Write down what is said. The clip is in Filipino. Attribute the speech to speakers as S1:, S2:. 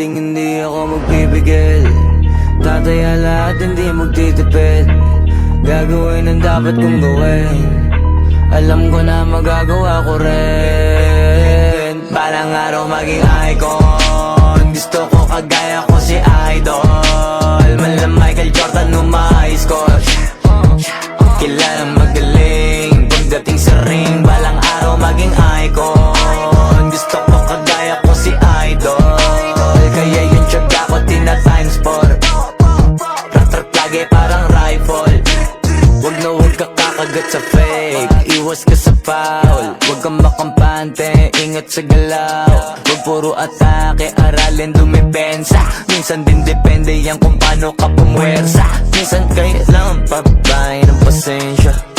S1: hindi ako magpipigil. Tataya lahat, hindi magtitipid. Gagawin ang dapat kong gawin. Alam ko na magagawa ko rin. Balang araw maging icon. Gusto ko kagaya ko si Idol. Mala Michael Jordan uma-score. Kilalang magaling pagdating sa ring. Balang araw maging icon. Gusto ko kagaya ko si Idol. Kaya yung tiyaga ko tina-times 4. Rat-rat lagi parang rifle. Wag na wag ka kakagat sa fake. Iwas ka sa foul. Wag kang makampante, ingat sa galaw. Wag puro atake, aralin dumipensa. Minsan din depende yan kung paano ka pumwersa. Minsan kailangan pabahay ng pasensya.